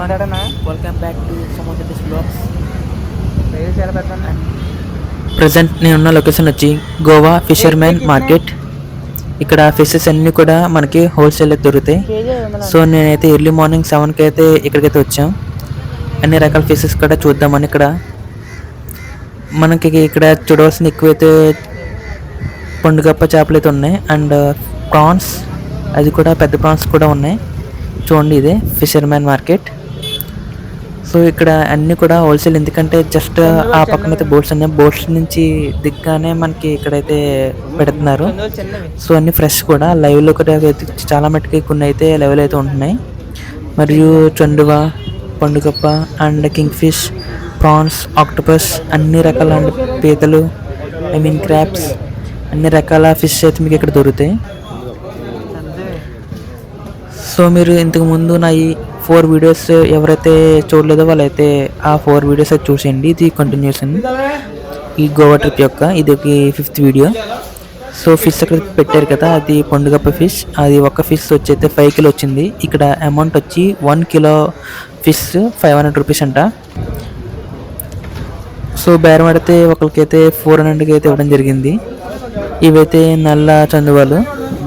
Welcome back to సముద్ర blogs. Present నేనున్న location వచ్చి గోవా ఫిషర్మెన్ మార్కెట్. ఇక్కడ ఫిషెస్ అన్నీ కూడా మనకి హోల్సేల్ దొరుకుతాయి. సో నేనైతే ఎర్లీ మార్నింగ్ 7కి అయితే ఇక్కడికైతే వచ్చాం. అన్ని రకాల ఫిషెస్ కూడా చూద్దామని. ఇక్కడ మనకి ఇక్కడ చూడవలసిన ఎక్కువైతే పండుగప్ప చేపలు అయితే ఉన్నాయి, అండ్ ప్రాన్స్, అది కూడా పెద్ద ప్రాన్స్ కూడా ఉన్నాయి. చూడండి, ఇదే ఫిషర్మెన్ మార్కెట్. సో ఇక్కడ అన్నీ కూడా హోల్సేల్, ఎందుకంటే జస్ట్ ఆ పక్కన అయితే బోట్స్ ఉన్నాయి. బోట్స్ నుంచి దిగ్గానే మనకి ఇక్కడైతే పెడుతున్నారు. సో అన్ని ఫ్రెష్ కూడా లైవ్లో కూడా చాలా మట్టుకి కొన్ని అయితే లైవ్లో అయితే ఉంటున్నాయి. మరియు చండువ, పండుగప్ప and king fish, prawns, octopus, అన్ని రకాల పీతలు, క్రాబ్స్, అన్ని రకాల ఫిష్ అయితే మీకు ఇక్కడ దొరుకుతాయి. సో మీరు ఇంతకుముందు నా ఈ 4 వీడియోస్ ఎవరైతే చూడలేదో వాళ్ళైతే ఆ 4 వీడియోస్ అయితే చూసేయండి. ఇది కంటిన్యూషన్ ఈ గోవా ట్రిప్ యొక్క. ఇది 5th వీడియో. సో ఫిష్ అక్కడ పెట్టారు కదా, అది పండుగప్ప ఫిష్. అది ఒక ఫిష్ వచ్చి అయితే 5 కిలో వచ్చింది. ఇక్కడ అమౌంట్ వచ్చి 1 కిలో ఫిష్ 500 రూపీస్ అంట. సో బేరం ఆడితే ఒకరికైతే 400కి అయితే ఇవ్వడం జరిగింది. ఇవైతే నల్ల చందువాలు,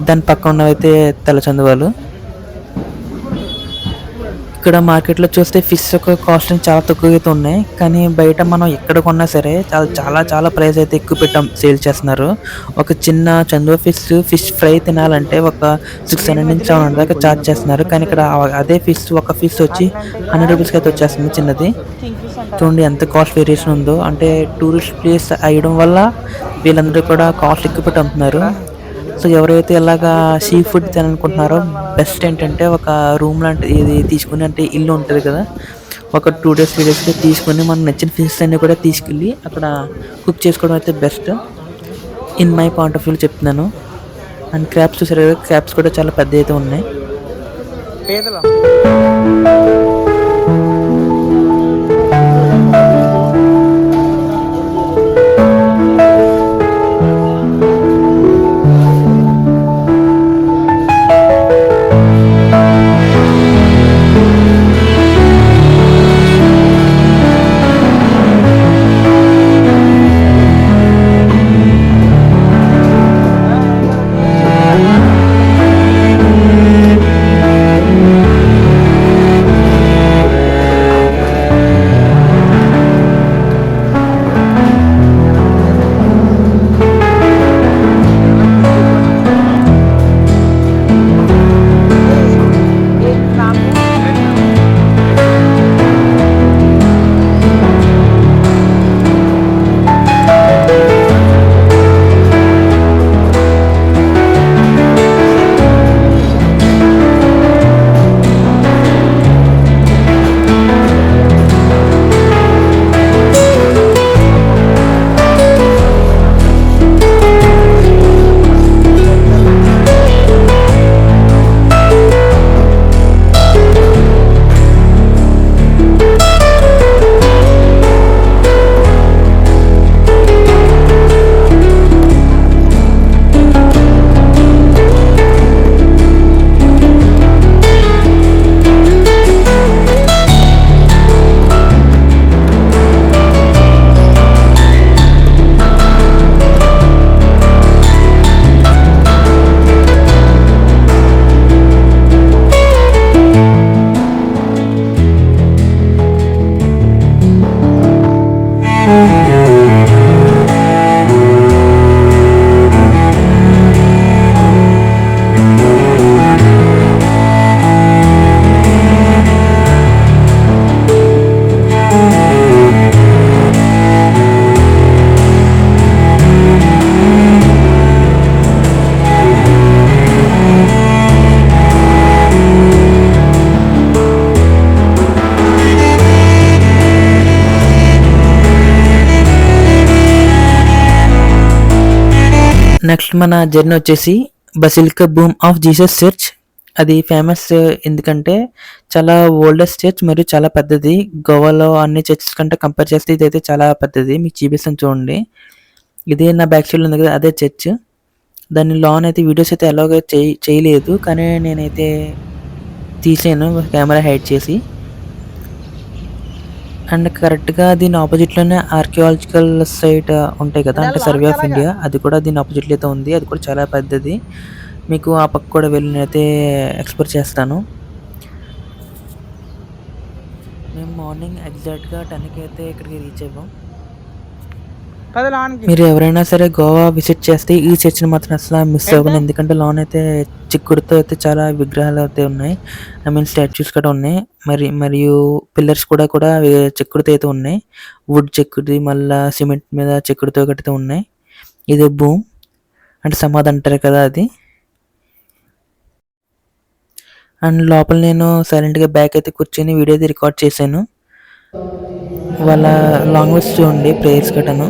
దాని పక్కన ఉన్నవైతే తెల్ల చందువాలు. ఇక్కడ మార్కెట్లో చూస్తే ఫిష్ యొక్క కాస్ట్ చాలా తక్కువ అయితే ఉన్నాయి, కానీ బయట మనం ఎక్కడ కొన్నా సరే చాలా చాలా ప్రైస్ అయితే ఎక్కువ పెట్టాం సేల్ చేస్తున్నారు. ఒక చిన్న చందువ ఫిష్ ఫ్రై తినాలంటే ఒక 600 నుంచి 700 దాకా ఛార్జ్ చేస్తున్నారు. కానీ ఇక్కడ అదే ఒక ఫిష్ వచ్చి 100 రూపీస్కి అయితే వచ్చేస్తుంది చిన్నది. చూడండి ఎంత కాస్ట్ వేరియేషన్ ఉందో. అంటే టూరిస్ట్ ప్లేస్ అయ్యడం వల్ల వీళ్ళందరూ కూడా కాస్ట్ ఎక్కువ పెట్టి అమ్ముతున్నారు. సో ఎవరైతే ఇలాగా సీ ఫుడ్ తినాలనుకుంటున్నారో బెస్ట్ ఏంటంటే ఒక రూమ్ లాంటి ఇది తీసుకుని, అంటే ఇల్లు ఉంటుంది కదా, ఒక 2 days 3 days తీసుకొని మనం నచ్చిన ఫిషెస్ అన్నీ కూడా తీసుకెళ్ళి అక్కడ కుక్ చేసుకోవడం అయితే best in my point of view చెప్తున్నాను. అండ్ క్రాబ్స్ చూసారు కదా, క్రాబ్స్ కూడా చాలా పెద్ద అయితే ఉన్నాయి. నెక్స్ట్ మన జర్నీ వచ్చేసి basilica boom of Jesus church. అది ఫేమస్ ఎందుకంటే చాలా ఓల్డెస్ట్ చర్చ్ మరియు చాలా పెద్దది. గోవాలో అన్ని చర్చెస్ కంటే కంపేర్ చేస్తే ఇదైతే చాలా పెద్దది. మీకు చూపిస్తాను చూడండి. ఇది నా బ్యాక్ సైడ్ ఉంది కదా, అదే చర్చ్. దాని లాన్ అయితే వీడియోస్ అయితే ఎలాగో చేయలేదు, కానీ నేనైతే తీసాను కెమెరా హైడ్ చేసి. అండ్ కరెక్ట్‌గా దీని ఆపోజిట్‌లోనే ఆర్కియాలజికల్ సైట్ ఉంటాయి కదా! అంటే సర్వే ఆఫ్ ఇండియా అది కూడా దీని ఆపోజిట్‌లో అయితే ఉంది. అది కూడా చాలా పెద్దది. మీకు ఆ పక్క కూడా వెళ్ళి నేనైతే ఎక్స్‌ప్లోర్ చేస్తాను. మేము మార్నింగ్ ఎగ్జాక్ట్‌గా 10కి అయితే ఇక్కడికి రీచ్ అయ్యాం. మీరు ఎవరైనా సరే గోవా విజిట్ చేస్తే ఈ చర్చిని మాత్రం అసలు మిస్ అవ్వకండి. ఎందుకంటే లోన అయితే చిక్కుడుతో అయితే చాలా విగ్రహాలు అయితే ఉన్నాయి. ఐ మీన్ స్టాచ్యూస్ కూడా ఉన్నాయి. మరియు పిల్లర్స్ కూడా చెక్కుడుతో అయితే ఉన్నాయి. వుడ్ చెక్కుడుది మళ్ళా సిమెంట్ మీద చెక్కుడుతో కట్టితే ఉన్నాయి. ఇది భూమ్ అంటే సమాధి అంటారు కదా అది. అండ్ లోపల నేను సైలెంట్‌గా బ్యాక్ అయితే కూర్చొని వీడియో అయితే రికార్డ్ చేశాను. వాళ్ళ లాంగ్వేజ్ చూడండి ప్రేయర్స్ గటాను.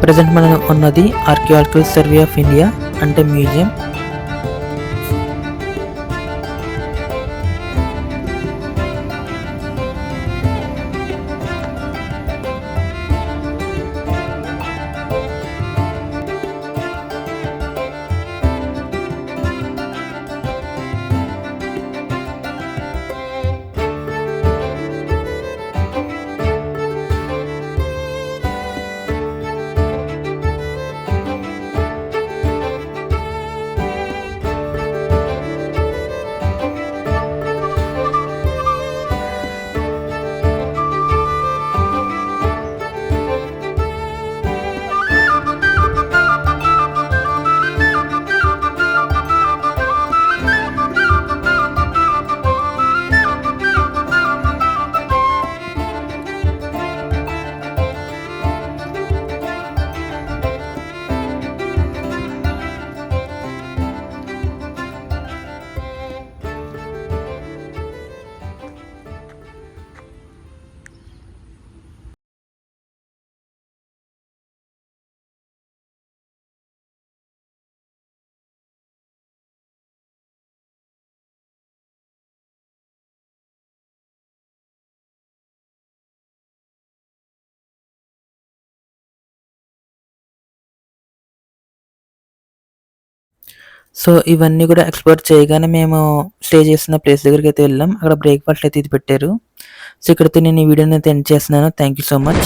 ప్రజెంట్ మనం ఉన్నది ఆర్కియాలజికల్ సర్వే ఆఫ్ ఇండియా అంటే మ్యూజియం. సో, ఇవన్నీ కూడా ఎక్స్‌ప్లోర్ చేయగానే మేము స్టే చేసిన ప్లేస్ దగ్గరికైతే వెళ్ళాం. అక్కడ బ్రేక్‌ఫాస్ట్ అయితే ఇది పెట్టారు. సో, ఇక్కడితో నేను ఈ వీడియోని అయితే ఎండ్ చేస్తున్నాను. Thank you so much.